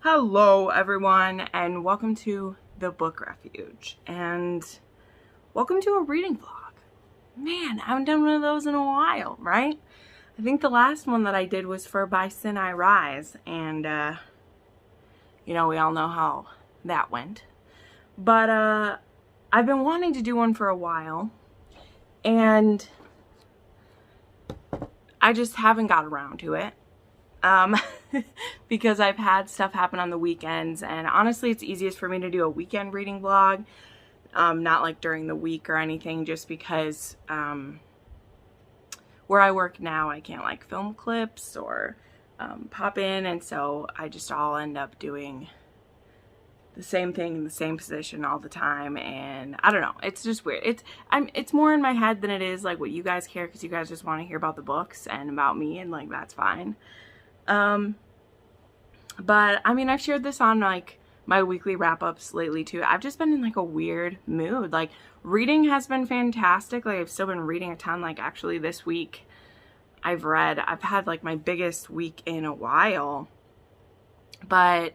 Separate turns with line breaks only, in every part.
Hello everyone, and welcome to the Book Refuge, and welcome to a reading vlog. Man, I haven't done one of those in a while, right? I think the last one that I did was for By Sin I Rise, and we all know how that went. But I've been wanting to do one for a while, and I just haven't got around to it. Because I've had stuff happen on the weekends, and honestly it's easiest for me to do a weekend reading vlog, not like during the week or anything, just because where I work now I can't like film clips or pop in, and so I just all end up doing the same thing in the same position all the time, and I don't know, it's just weird. It's more in my head than it is like what you guys care, because you guys just want to hear about the books and about me, and like that's fine. But I mean, I've shared this on like my weekly wrap-ups lately too. I've just been in like a weird mood. Like reading has been fantastic. Like I've still been reading a ton. Like actually this week I've had like my biggest week in a while, but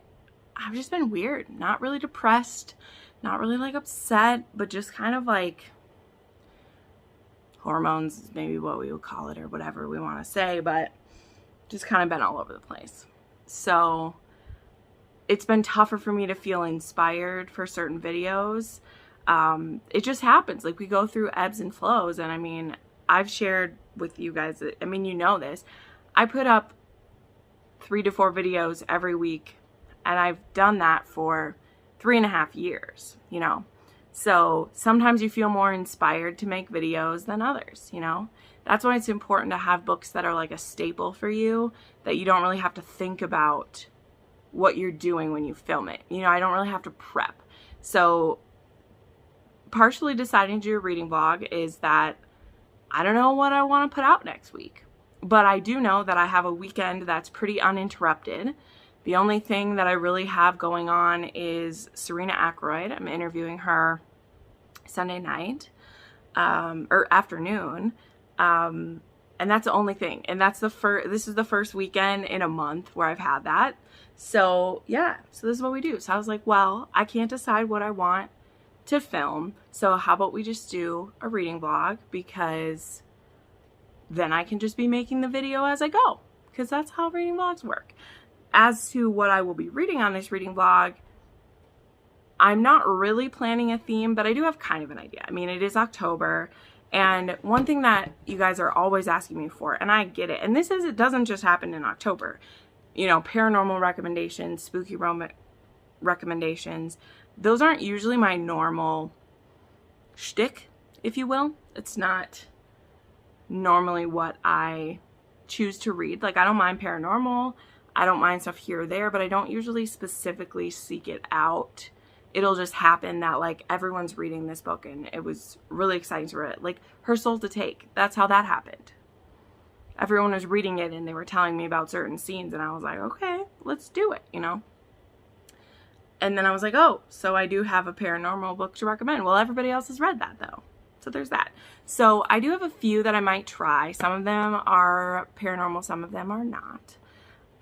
I've just been weird. Not really depressed, not really like upset, but just kind of like hormones is maybe what we would call it, or whatever we want to say, but just kind of been all over the place. So it's been tougher for me to feel inspired for certain videos. It just happens. Like we go through ebbs and flows. And I mean, I've shared with you guys, I mean, you know this, I put up 3 to 4 videos every week, and I've done that for 3.5 years, So sometimes you feel more inspired to make videos than others, That's why it's important to have books that are like a staple for you, that you don't really have to think about what you're doing when you film it. I don't really have to prep. So partially deciding to do a reading vlog is that I don't know what I want to put out next week, but I do know that I have a weekend that's pretty uninterrupted. The only thing that I really have going on is Serena Ackroyd. I'm interviewing her Sunday night, or afternoon. And that's the only thing. And that's this is the first weekend in a month where I've had that. So yeah, so this is what we do. So I was like, well, I can't decide what I want to film. So how about we just do a reading vlog, because then I can just be making the video as I go, because that's how reading vlogs work. As to what I will be reading on this reading vlog, I'm not really planning a theme, but I do have kind of an idea. I mean, it is October. And one thing that you guys are always asking me for, and I get it, and it doesn't just happen in October. Paranormal recommendations, spooky recommendations, those aren't usually my normal shtick, if you will. It's not normally what I choose to read. Like, I don't mind paranormal, I don't mind stuff here or there, but I don't usually specifically seek it out. It'll just happen that like everyone's reading this book and it was really exciting to read. Like Her Soul to Take, that's how that happened. Everyone was reading it and they were telling me about certain scenes, and I was like, okay, let's do it, And then I was like, oh, so I do have a paranormal book to recommend. Well, everybody else has read that though. So there's that. So I do have a few that I might try. Some of them are paranormal, some of them are not.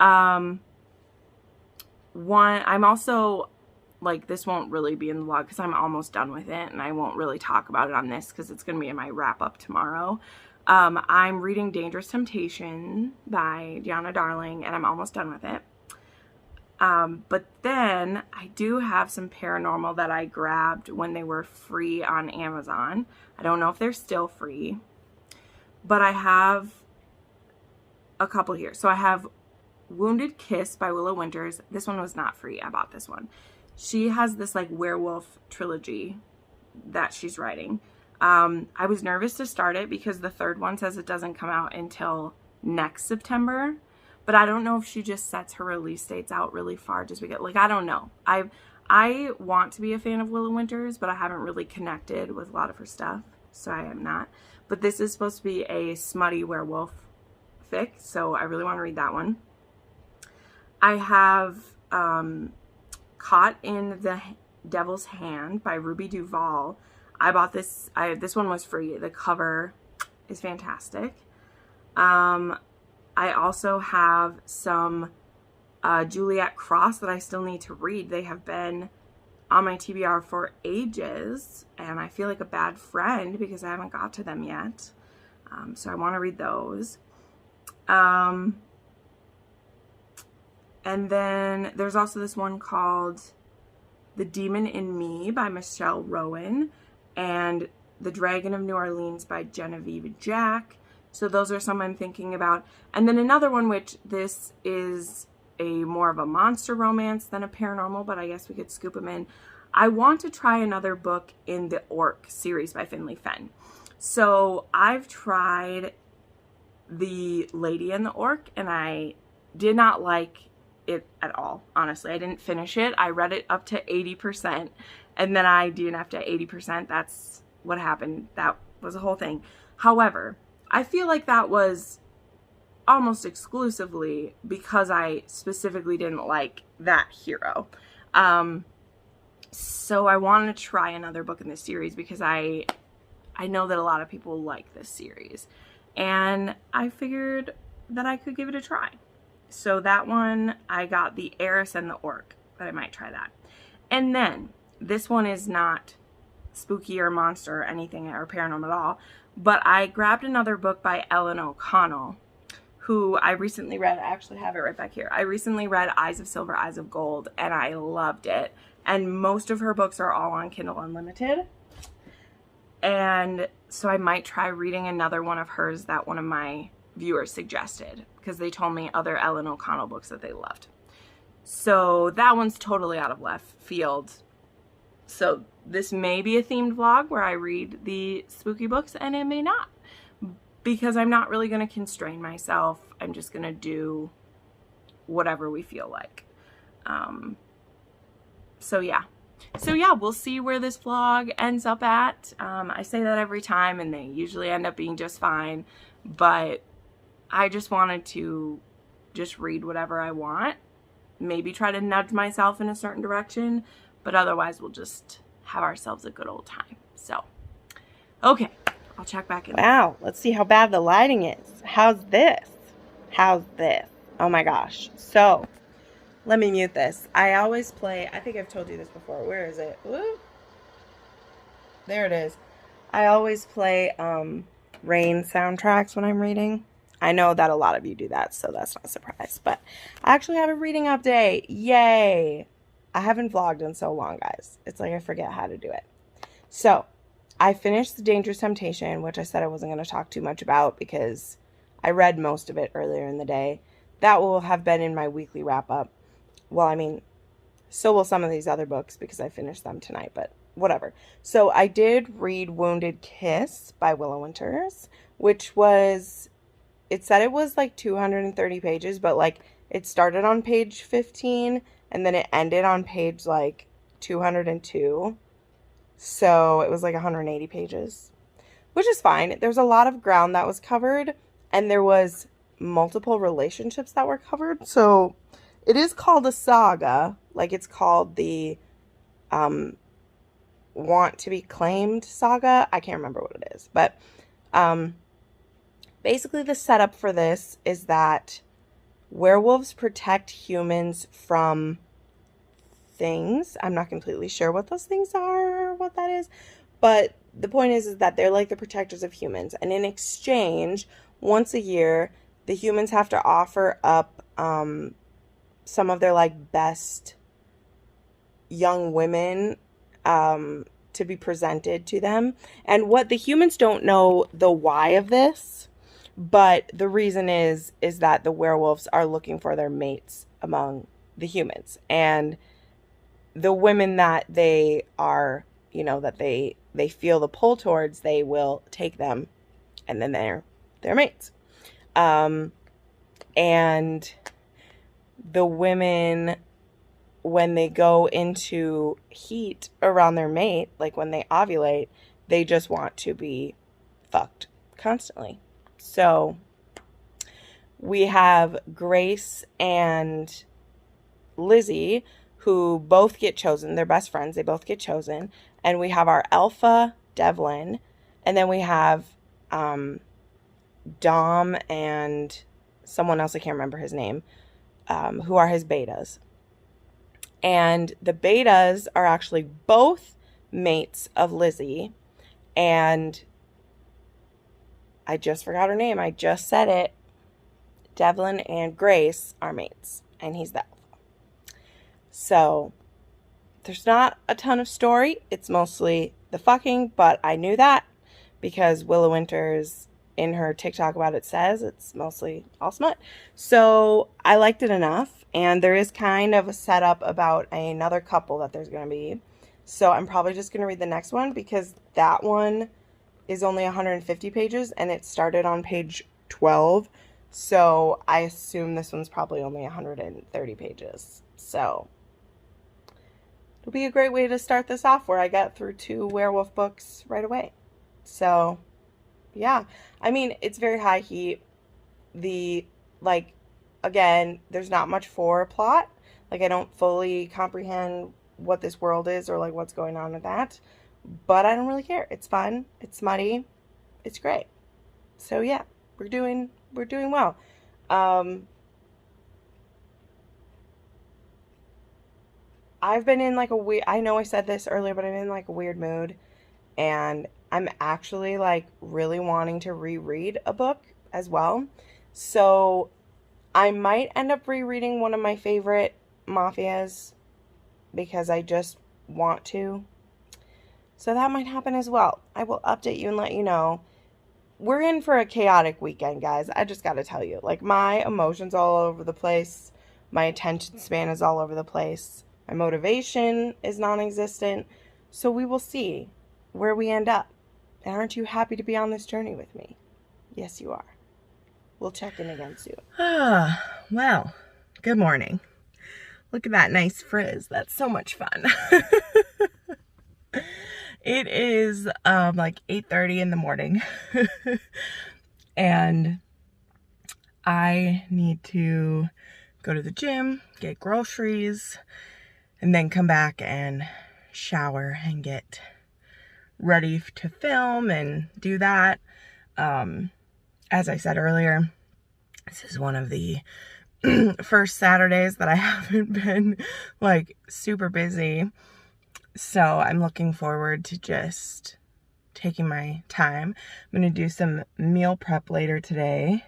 I'm also, like, this won't really be in the vlog because I'm almost done with it, and I won't really talk about it on this because it's going to be in my wrap-up tomorrow. I'm reading Dangerous Temptation by Deanna Darling, and I'm almost done with it. But then I do have some paranormal that I grabbed when they were free on Amazon. I don't know if they're still free, but I have a couple here. So I have Wounded Kiss by Willow Winters. This one was not free. I bought this one. She has this like werewolf trilogy that she's writing. I was nervous to start it because the third one says it doesn't come out until next September, but I don't know if she just sets her release dates out really far just because, like, I don't know. I want to be a fan of Willow Winters, but I haven't really connected with a lot of her stuff, so I am not. But this is supposed to be a smutty werewolf fic, so I really want to read that one. I have Caught in the Devil's Hand by Ruby Duvall. I bought this. This one was free. The cover is fantastic. I also have some Juliet Cross that I still need to read. They have been on my TBR for ages, and I feel like a bad friend because I haven't got to them yet. So I want to read those. And then there's also this one called The Demon in Me by Michelle Rowan, and The Dragon of New Orleans by Genevieve Jack. So those are some I'm thinking about. And then another one, which this is a more of a monster romance than a paranormal, but I guess we could scoop them in. I want to try another book in the Orc series by Finley Fenn. So I've tried The Lady and the Orc, and I did not like it at all. Honestly, I didn't finish it. I read it up to 80%, and then I DNF'd at 80%. That's what happened. That was a whole thing. However, I feel like that was almost exclusively because I specifically didn't like that hero. So I want to try another book in this series because I know that a lot of people like this series, and I figured that I could give it a try. So that one, I got The Heiress and the Orc, but I might try that. And then this one is not spooky or monster or anything or paranormal at all, but I grabbed another book by Ellen O'Connell, who I recently read. I actually have it right back here. I recently read Eyes of Silver, Eyes of Gold, and I loved it. And most of her books are all on Kindle Unlimited. And so I might try reading another one of hers that one of my viewers suggested, because they told me other Ellen O'Connell books that they loved. So that one's totally out of left field. So this may be a themed vlog where I read the spooky books, and it may not, because I'm not really going to constrain myself. I'm just going to do whatever we feel like. So yeah, we'll see where this vlog ends up at. I say that every time, and they usually end up being just fine, but I just wanted to just read whatever I want, maybe try to nudge myself in a certain direction, but otherwise we'll just have ourselves a good old time. So, okay, I'll check back in. Wow, let's see how bad the lighting is. How's this? How's this? Oh my gosh. So, let me mute this. I always play, I think I've told you this before. Where is it? Woo. There it is. I always play rain soundtracks when I'm reading. I know that a lot of you do that, so that's not a surprise. But I actually have a reading update. Yay! I haven't vlogged in so long, guys. It's like I forget how to do it. So, I finished The Dangerous Temptation, which I said I wasn't going to talk too much about because I read most of it earlier in the day. That will have been in my weekly wrap-up. Well, I mean, so will some of these other books because I finished them tonight, but whatever. So I did read Wounded Kiss by Willow Winters, which was, it said it was like 230 pages, but like it started on page 15 and then it ended on page like 202. So it was like 180 pages, which is fine. There's a lot of ground that was covered, and there was multiple relationships that were covered. So it is called a saga, like it's called the Want to Be Claimed saga. I can't remember what it is, but basically the setup for this is that werewolves protect humans from things. I'm not completely sure what those things are or what that is, but the point is that they're like the protectors of humans, and in exchange, once a year, the humans have to offer up some of their like best young women to be presented to them. And what the humans don't know the why of this, but the reason is that the werewolves are looking for their mates among the humans, and the women that they are, you know, that they feel the pull towards, they will take them, and then they're their mates. And the women, when they go into heat around their mate, like when they ovulate, they just want to be fucked constantly. So we have Grace and Lizzie, who both get chosen. They're best friends. They both get chosen. And we have our alpha, Devlin. And then we have Dom and someone else, I can't remember his name, who are his betas. And the betas are actually both mates of Lizzie. And I just forgot her name. I just said it. Devlin and Grace are mates. And he's the alpha. So there's not a ton of story. It's mostly the fucking. But I knew that because Willow Winters in her TikTok about it says it's mostly all smut. So I liked it enough. And there is kind of a setup about another couple that there's going to be. So I'm probably just going to read the next one because that one is only 150 pages and it started on page 12. So I assume this one's probably only 130 pages. So it'll be a great way to start this off where I get through 2 werewolf books right away. So yeah, I mean, it's very high heat. Again, there's not much for plot. Like, I don't fully comprehend what this world is or, like, what's going on with that. But I don't really care. It's fun. It's smutty. It's great. So, yeah, we're doing well. I've been in, like, I know I said this earlier, but I'm in, like, a weird mood. And I'm actually, like, really wanting to reread a book as well. So I might end up rereading one of my favorite mafias because I just want to. So that might happen as well. I will update you and let you know. We're in for a chaotic weekend, guys. I just got to tell you. Like, my emotions all over the place. My attention span is all over the place. My motivation is non-existent. So we will see where we end up. And aren't you happy to be on this journey with me? Yes, you are. We'll check in again soon. Well, good morning. Look at that nice frizz. That's so much fun. It is like 8:30 in the morning. And I need to go to the gym, get groceries, and then come back and shower and get ready to film and do that. As I said earlier, this is one of the first Saturdays that I haven't been, like, super busy. So I'm looking forward to just taking my time. I'm going to do some meal prep later today.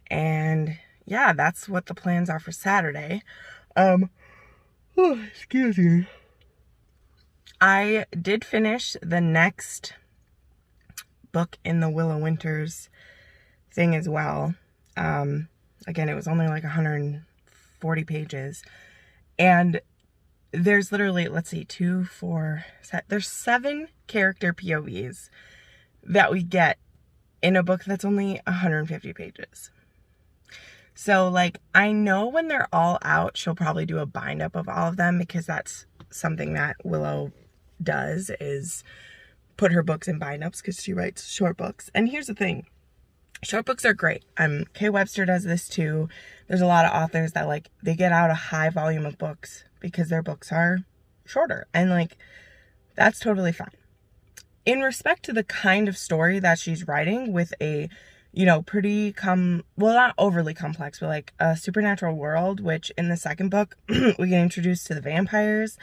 And yeah, that's what the plans are for Saturday. Excuse me. I did finish the next book in the Willow Winters thing as well. Again, it was only like 140 pages. And there's literally, let's see, there's 7 character POVs that we get in a book that's only 150 pages. So, like, I know when they're all out, she'll probably do a bind up of all of them because that's something that Willow does, is put her books in bind ups because she writes short books. And here's the thing. Short books are great. Kay Webster does this too. There's a lot of authors that, like, they get out a high volume of books because their books are shorter. And, like, that's totally fine. In respect to the kind of story that she's writing with a, you know, pretty, not overly complex, but, like, a supernatural world, which in the second book, we get introduced to the vampires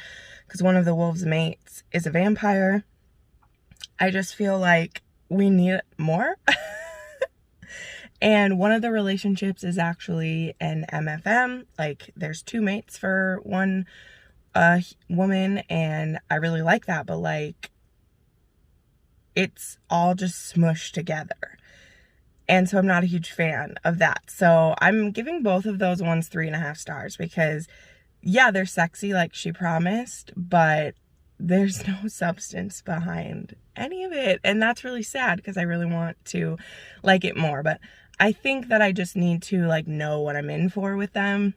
because one of the wolves' mates is a vampire. I just feel like we need more. And one of the relationships is actually an MFM. Like, there's 2 mates for one woman, and I really like that. But, like, it's all just smushed together. And so I'm not a huge fan of that. So I'm giving both of those ones 3.5 stars because, yeah, they're sexy like she promised, but there's no substance behind any of it. And that's really sad because I really want to like it more. But I think that I just need to, like, know what I'm in for with them,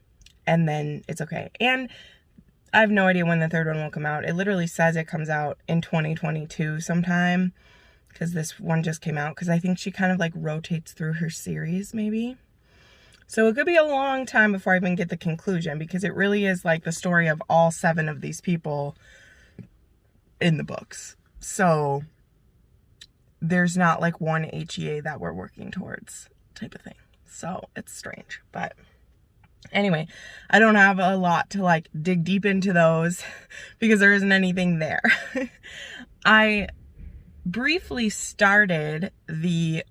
and then it's okay. And I have no idea when the 3rd one will come out. It literally says it comes out in 2022 sometime, because this one just came out, because I think she kind of, like, rotates through her series, maybe. So it could be a long time before I even get the conclusion, because it really is, like, the story of all 7 of these people in the books. So there's not, like, one HEA that we're working towards type of thing. So it's strange, but Anyway, I don't have a lot to like dig deep into those because there isn't anything there. I briefly started the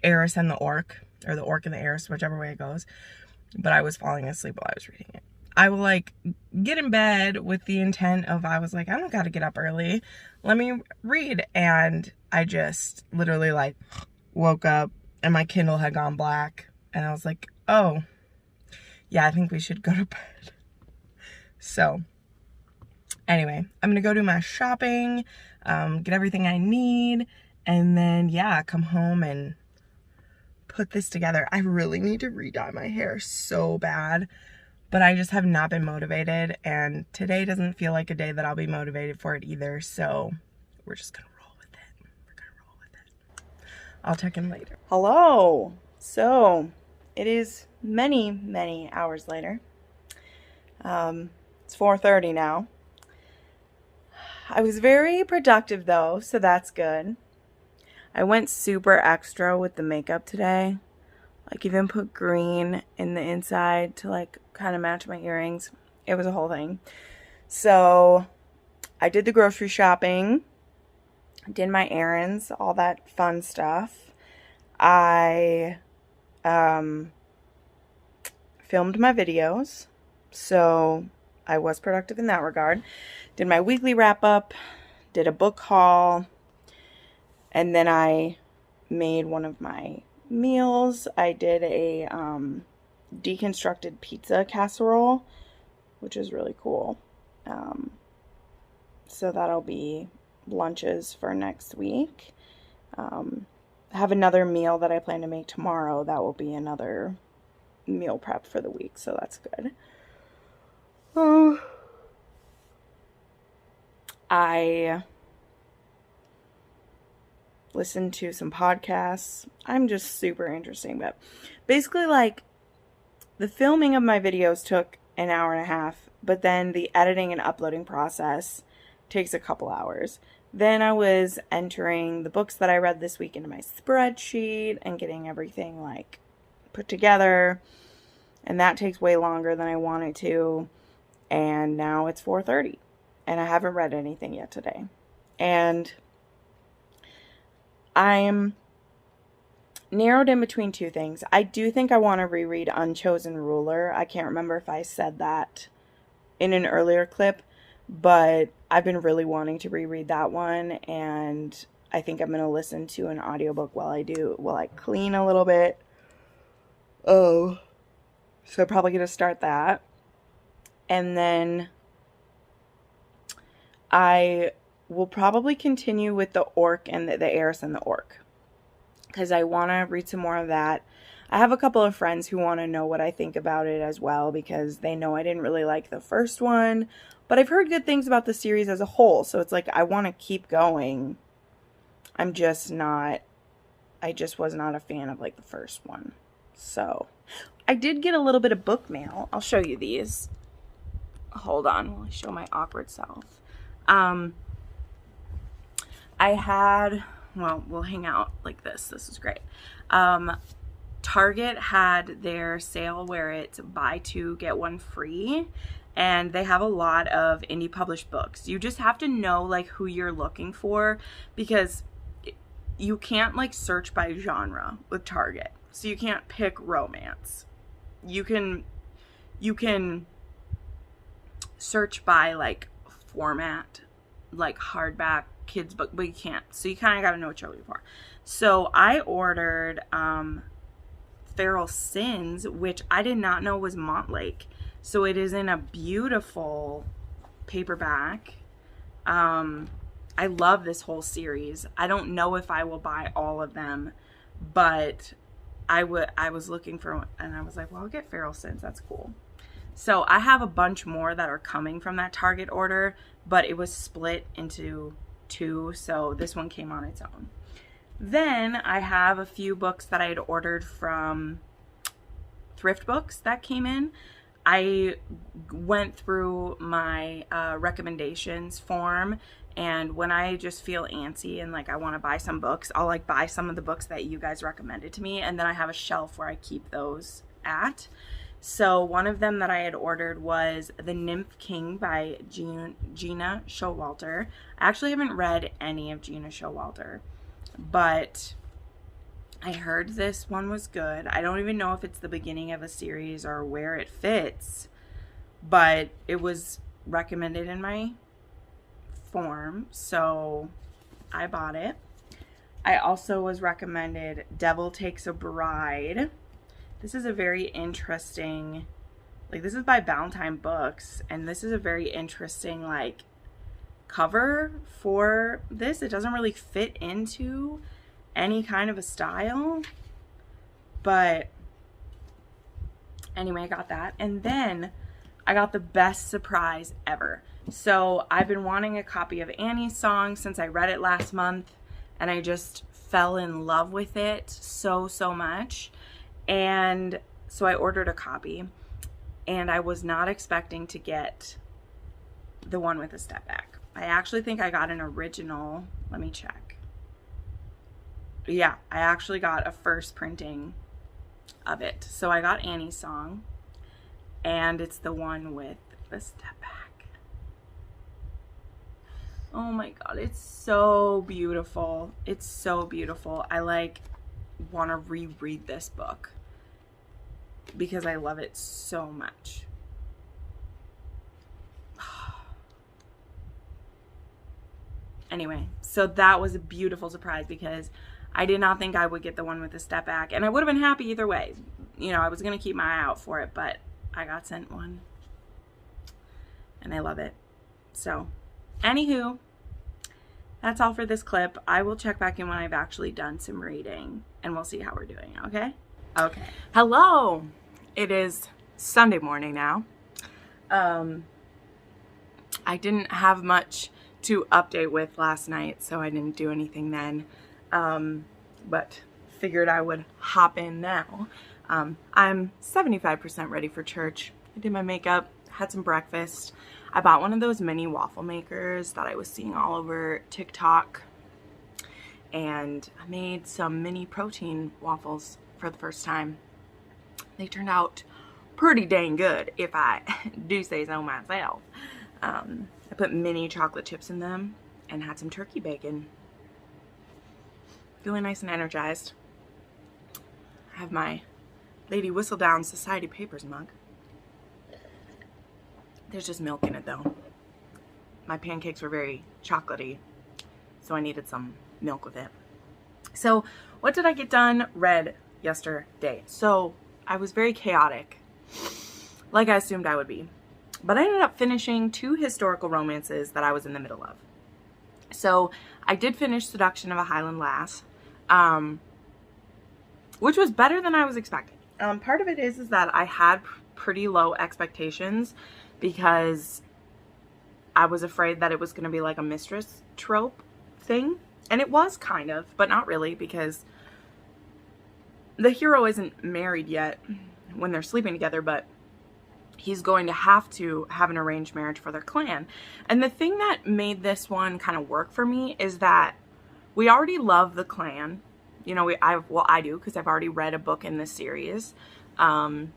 Heiress and the Orc, or the Orc and the Heiress, whichever way it goes, but I was falling asleep while I was reading it. I will like get in bed with the intent of, I was like, I don't gotta get up early, let me read. And I just literally like woke up and my Kindle had gone black, and I was like, oh yeah, I think we should go to bed. So anyway, I'm gonna go do my shopping, get everything I need, and then yeah, come home and put this together. I really need to re-dye my hair so bad, but I just have not been motivated, and today doesn't feel like a day that I'll be motivated for it either, so we're just gonna roll with it. We're gonna roll with it. I'll check in later. Hello. So it is many hours later. It's 4:30 now. I was very productive though, so that's good. I went super extra with the makeup today. Like even put green in the inside to like kind of match my earrings. It was a whole thing. So I did the grocery shopping, did my errands, all that fun stuff. I filmed my videos, so I was productive in that regard. Did my weekly wrap up, did a book haul, and then I made one of my meals. I did a deconstructed pizza casserole, which is really cool. So that'll be lunches for next week. I have another meal that I plan to make tomorrow. That will be another meal prep for the week, so that's good. Oh, I listened to some podcasts. I'm just super interesting, but basically like the filming of my videos took an hour and a half, but then the editing and uploading process takes a couple hours. Then I was entering the books that I read this week into my spreadsheet and getting everything like put together, and that takes way longer than I want it to. And now it's 4:30 and I haven't read anything yet today. And I'm narrowed in between two things. I do think I want to reread Unchosen Ruler. I can't remember if I said that in an earlier clip, but I've been really wanting to reread that one, and I think I'm going to listen to an audiobook while I clean a little bit. Oh, so I'm probably going to start that. And then I will probably continue with the Orc and the Heiress and the Orc, because I want to read some more of that. I have a couple of friends who want to know what I think about it as well, because they know I didn't really like the first one, but I've heard good things about the series as a whole, so it's like I want to keep going. I just was not a fan of like the first one. So I did get a little bit of book mail. I'll show you these. Hold on while I show my awkward self. I had, well, we'll hang out like this. This is great. Target had their sale where it's buy two, get one free. And they have a lot of indie published books. You just have to know like who you're looking for, because you can't like search by genre with Target. So you can't pick romance. You can search by like format, like hardback, kids book, but you can't. So you kind of got to know what you're looking for. So I ordered Feral Sins, which I did not know was Montlake. So it is in a beautiful paperback. I love this whole series. I don't know if I will buy all of them, but I was looking for one, and I was like, well, I'll get Feral Sins. That's cool. So I have a bunch more that are coming from that Target order, but it was split into two, so this one came on its own. Then I have a few books that I had ordered from Thrift Books that came in. I went through my recommendations form, and when I just feel antsy and like I want to buy some books, I'll like buy some of the books that you guys recommended to me, and then I have a shelf where I keep those at. So one of them that I had ordered was The Nymph King by Gina Showalter. I actually haven't read any of Gina Showalter, but I heard this one was good. I don't even know if it's the beginning of a series or where it fits, but it was recommended in my form, so I bought it. I also was recommended Devil Takes a Bride. This is a very interesting, like, this is by Valentine Books, and this is a very interesting, like, cover for this. It doesn't really fit into any kind of a style, but anyway, I got that. And then I got the best surprise ever. So I've been wanting a copy of Annie's Song since I read it last month, and I just fell in love with it so much. And so I ordered a copy, and I was not expecting to get the one with a step back. I actually think I got an original. Let me check. Yeah, I actually got a first printing of it. So I got Annie's Song, and it's the one with the step back. Oh my god, it's so beautiful. It's so beautiful. I like want to reread this book because I love it so much. Anyway, so that was a beautiful surprise because I did not think I would get the one with the step back, and I would have been happy either way. You know, I was going to keep my eye out for it, but I got sent one, and I love it. So, anywho, that's all for this clip. I will check back in when I've actually done some reading, and we'll see how we're doing, okay? Okay. Hello! It is Sunday morning now. I didn't have much to update with last night, so I didn't do anything then. But figured I would hop in now. I'm 75% ready for church. I did my makeup, had some breakfast. I bought one of those mini waffle makers that I was seeing all over TikTok. And I made some mini protein waffles for the first time. They turned out pretty dang good, if I do say so myself. I put mini chocolate chips in them and had some turkey bacon. Feeling nice and energized. I have my Lady Whistledown Society Papers mug. There's just milk in it though. My pancakes were very chocolatey, so I needed some milk with it. So what did I get done? Read yesterday. So I was very chaotic, like I assumed I would be. But I ended up finishing 2 historical romances that I was in the middle of. So I did finish Seduction of a Highland Lass, which was better than I was expecting. Part of it is that I had pretty low expectations because I was afraid that it was going to be like a mistress trope thing. And it was kind of, but not really, because the hero isn't married yet when they're sleeping together, but he's going to have an arranged marriage for their clan. And the thing that made this one kind of work for me is that we already love the clan. You know, I do, because I've already read a book in this series. And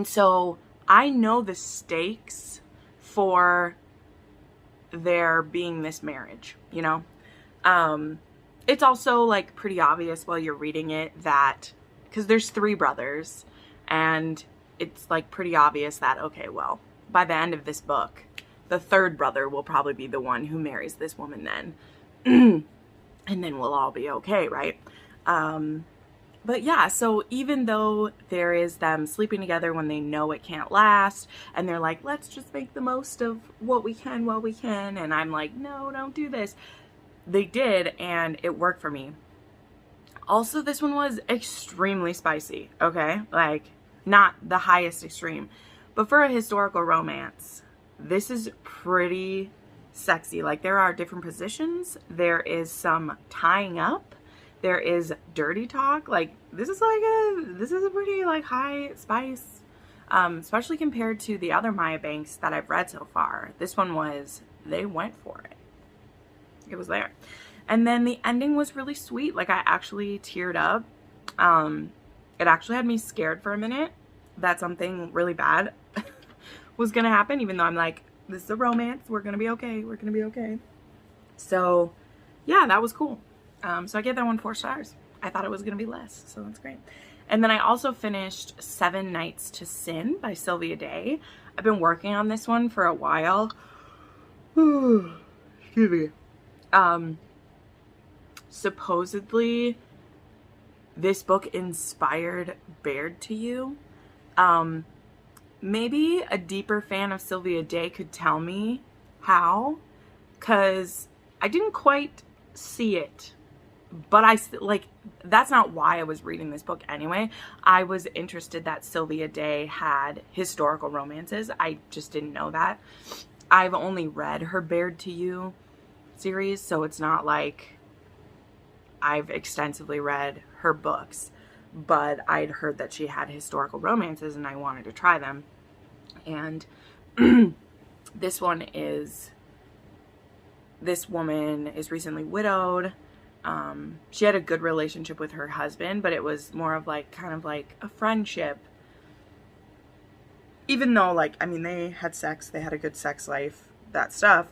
so I know the stakes for there being this marriage, you know? It's also like pretty obvious while you're reading it that, because there's 3 brothers, and it's like pretty obvious that, okay, well, by the end of this book, the 3rd brother will probably be the one who marries this woman then. And then we'll all be okay, right? But yeah, so even though there is them sleeping together when they know it can't last, and they're like, let's just make the most of what we can while we can, and I'm like, no, don't do this. They did, and it worked for me. Also, this one was extremely spicy, okay? Like, not the highest extreme, but for a historical romance, this is pretty sexy. Like, there are different positions. There is some tying up. There is dirty talk. Like, this is a pretty, like, high spice, especially compared to the other Maya Banks that I've read so far. This one they went for it. It was there. And then the ending was really sweet. Like, I actually teared up. it actually had me scared for a minute that something really bad was gonna happen, even though I'm like, this is a romance, we're gonna be okay, we're gonna be okay. So yeah, that was cool. So I gave that one 4 stars. I thought it was gonna be less, so that's great. And then I also finished 7 Nights to Sin by Sylvia Day. I've been working on this one for a while. Excuse me. Supposedly this book inspired Baird to You. Maybe a deeper fan of Sylvia Day could tell me how, because I didn't quite see it, but that's not why I was reading this book anyway. I was interested that Sylvia Day had historical romances. I just didn't know that. I've only read her Baird to You series, so it's not like I've extensively read her books, but I'd heard that she had historical romances and I wanted to try them. And this woman is recently widowed. She had a good relationship with her husband, but it was more of like, kind of like a friendship. Even though, like, I mean, they had sex, they had a good sex life, that stuff.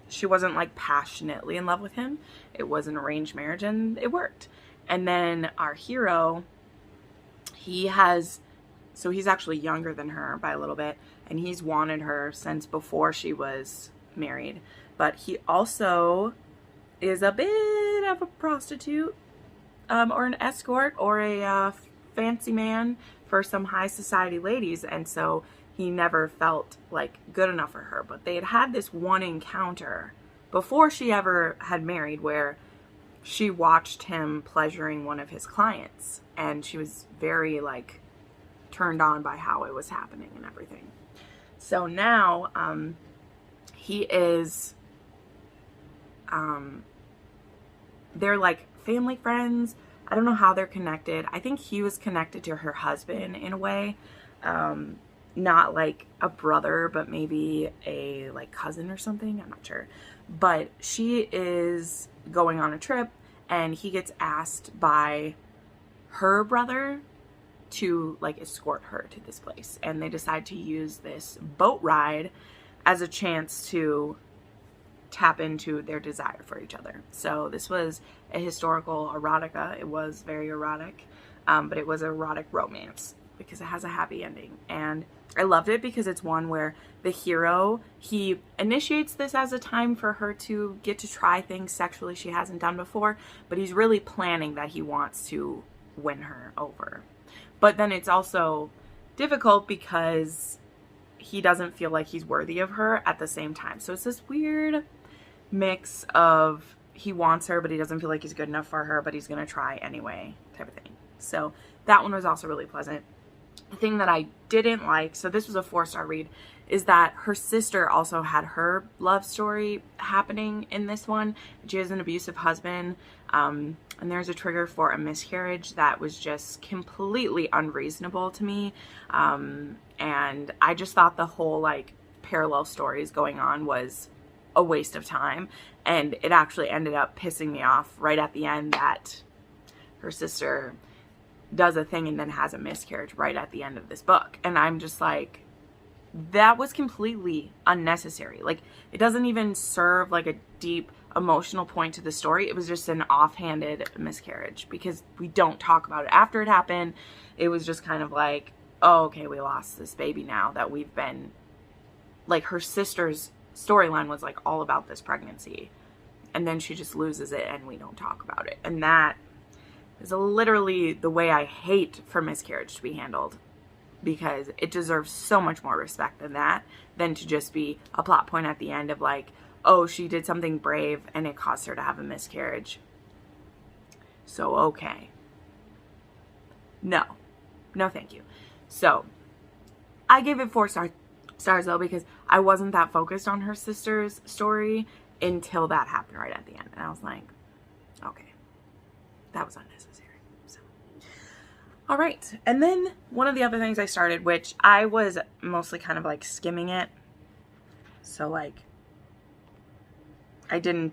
She wasn't like passionately in love with him. It was an arranged marriage and it worked. And then our hero, he's actually younger than her by a little bit, and he's wanted her since before she was married. But he also is a bit of a prostitute, or an escort, or a fancy man for some high society ladies, and so he never felt like good enough for her. But they had this one encounter before she ever had married where she watched him pleasuring one of his clients, and she was very like turned on by how it was happening and everything. So now he is they're like family friends. I don't know how they're connected. I think he was connected to her husband in a way. Not like a brother, but maybe a like cousin or something. I'm not sure. But she is going on a trip and he gets asked by her brother to like escort her to this place. And they decide to use this boat ride as a chance to tap into their desire for each other. So this was a historical erotica. It was very erotic, but it was an erotic romance because it has a happy ending. And I loved it because it's one where the hero, he initiates this as a time for her to get to try things sexually she hasn't done before, but he's really planning that he wants to win her over. But then it's also difficult because he doesn't feel like he's worthy of her at the same time. So it's this weird mix of he wants her, but he doesn't feel like he's good enough for her, but he's going to try anyway type of thing. So that one was also really pleasant. The thing that I didn't like, so this was a 4-star read, is that her sister also had her love story happening in this one. She has an abusive husband, and there's a trigger for a miscarriage that was just completely unreasonable to me. And I just thought the whole like parallel stories going on was a waste of time. And it actually ended up pissing me off right at the end that her sister does a thing and then has a miscarriage right at the end of this book. And I'm just like, that was completely unnecessary. Like, it doesn't even serve like a deep emotional point to the story. It was just an offhanded miscarriage because we don't talk about it after it happened. It was just kind of like, oh, okay, we lost this baby now that we've been, like, her sister's storyline was like all about this pregnancy, and then she just loses it and we don't talk about it. And that is literally the way I hate for miscarriage to be handled, because it deserves so much more respect than that, than to just be a plot point at the end of like, oh, she did something brave and it caused her to have a miscarriage. So, okay. No, thank you. So I gave it 4 stars though, because I wasn't that focused on her sister's story until that happened right at the end. And I was like, okay, that was unnecessary. So, all right. And then one of the other things I started, which I was mostly kind of like skimming it. So like, I'm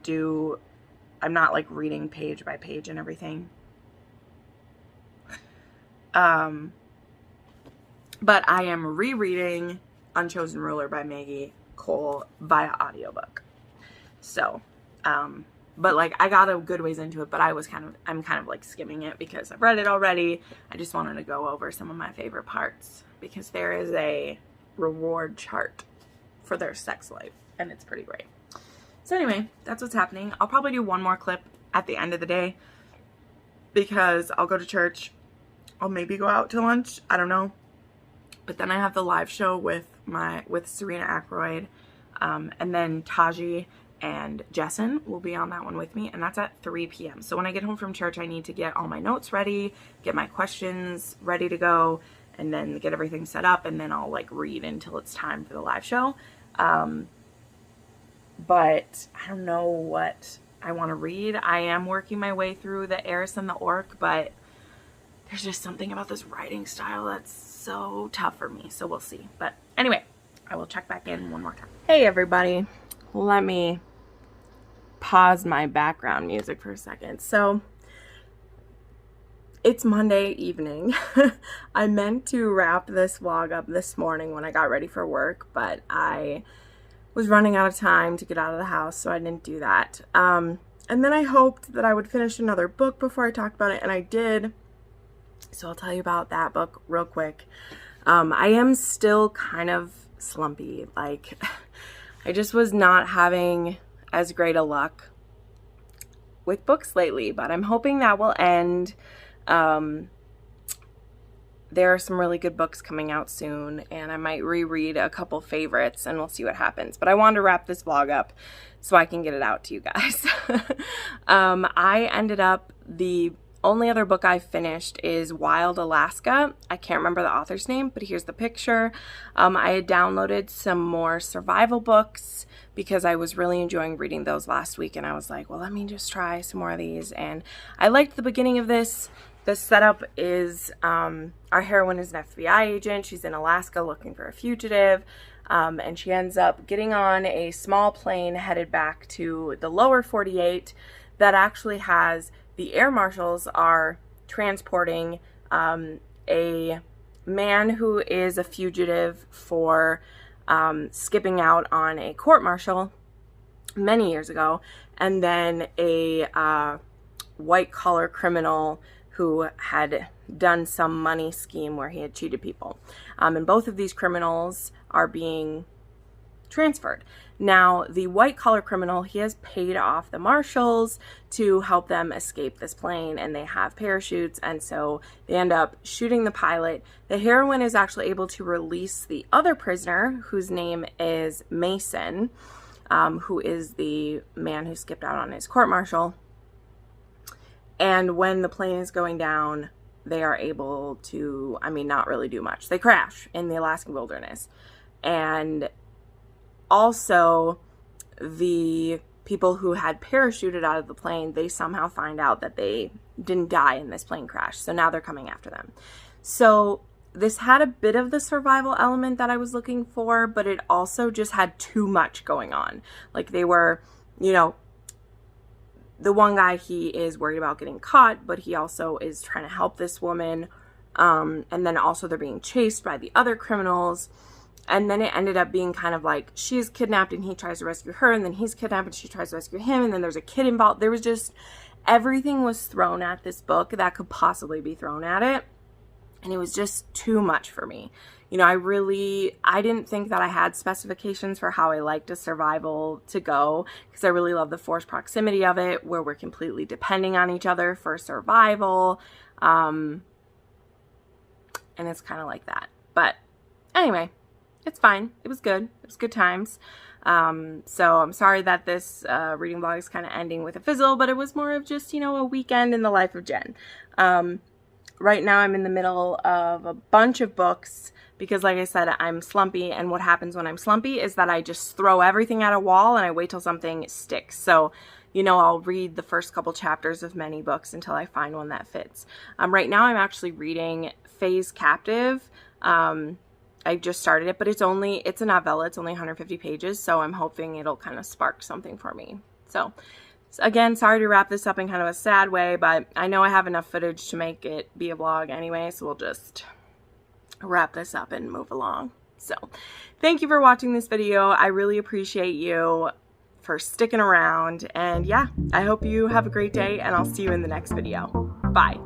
not like reading page by page and everything. But I am rereading Unchosen Ruler by Maggie Cole via audiobook. So, but like I got a good ways into it, but I'm kind of like skimming it because I've read it already. I just wanted to go over some of my favorite parts because there is a reward chart for their sex life and it's pretty great. So anyway, that's what's happening. I'll probably do one more clip at the end of the day because I'll go to church. I'll maybe go out to lunch. I don't know. But then I have the live show with Serena Ackroyd, and then Taji and Jesson will be on that one with me, and that's at 3 p.m. So when I get home from church, I need to get all my notes ready, get my questions ready to go, and then get everything set up, and then I'll like read until it's time for the live show. But I don't know what I want to read. I am working my way through the Heiress and the Orc, but there's just something about this writing style that's so tough for me, so we'll see. But anyway, I will check back in one more time. Hey everybody, let me pause my background music for a second. So it's Monday evening. I meant to wrap this vlog up this morning when I got ready for work, but I was running out of time to get out of the house, so I didn't do that. And then I hoped that I would finish another book before I talked about it, and I did. So I'll tell you about that book real quick. I am still kind of slumpy. Like, I just was not having as great a luck with books lately, but I'm hoping that will end. There are some really good books coming out soon, and I might reread a couple favorites, and we'll see what happens. But I wanted to wrap this vlog up so I can get it out to you guys. I ended up, the only other book I finished is Wild Alaska. I can't remember the author's name, but here's the picture. I had downloaded some more survival books because I was really enjoying reading those last week, and I was like, well, let me just try some more of these. And I liked the beginning of this. The setup is our heroine is an FBI agent. She's in Alaska looking for a fugitive, and she ends up getting on a small plane headed back to the lower 48 that actually has, the air marshals are transporting a man who is a fugitive for skipping out on a court-martial many years ago, and then a white-collar criminal who had done some money scheme where he had cheated people. And both of these criminals are being transferred. Now, the white-collar criminal, he has paid off the marshals to help them escape this plane, and they have parachutes, and so they end up shooting the pilot. The heroine is actually able to release the other prisoner, whose name is Mason, who is the man who skipped out on his court-martial. And when the plane is going down, they are able to, not really do much. They crash in the Alaskan wilderness. And also, the people who had parachuted out of the plane, they somehow find out that they didn't die in this plane crash. So now they're coming after them. So this had a bit of the survival element that I was looking for, but it also just had too much going on. Like, they were, the one guy, he is worried about getting caught, but he also is trying to help this woman. And then also they're being chased by the other criminals. And then it ended up being kind of like she's kidnapped and he tries to rescue her, and then he's kidnapped and she tries to rescue him, and then there's a kid involved. There was just, everything was thrown at this book that could possibly be thrown at it. And it was just too much for me. I didn't think that I had specifications for how I liked a survival to go, because I really love the forced proximity of it, where we're completely depending on each other for survival. And it's kind of like that. But anyway, it's fine. It was good. It was good times. So I'm sorry that this reading vlog is kind of ending with a fizzle, but it was more of just, a weekend in the life of Jen. Right now I'm in the middle of a bunch of books because, like I said, I'm slumpy, and what happens when I'm slumpy is that I just throw everything at a wall and I wait till something sticks. So, I'll read the first couple chapters of many books until I find one that fits. Right now I'm actually reading Faye's Captive. I just started it, but it's a novella. It's only 150 pages, so I'm hoping it'll kind of spark something for me. So So again, sorry to wrap this up in kind of a sad way, but I know I have enough footage to make it be a vlog anyway, so we'll just wrap this up and move along. So thank you for watching this video. I really appreciate you for sticking around, and yeah, I hope you have a great day, and I'll see you in the next video. Bye.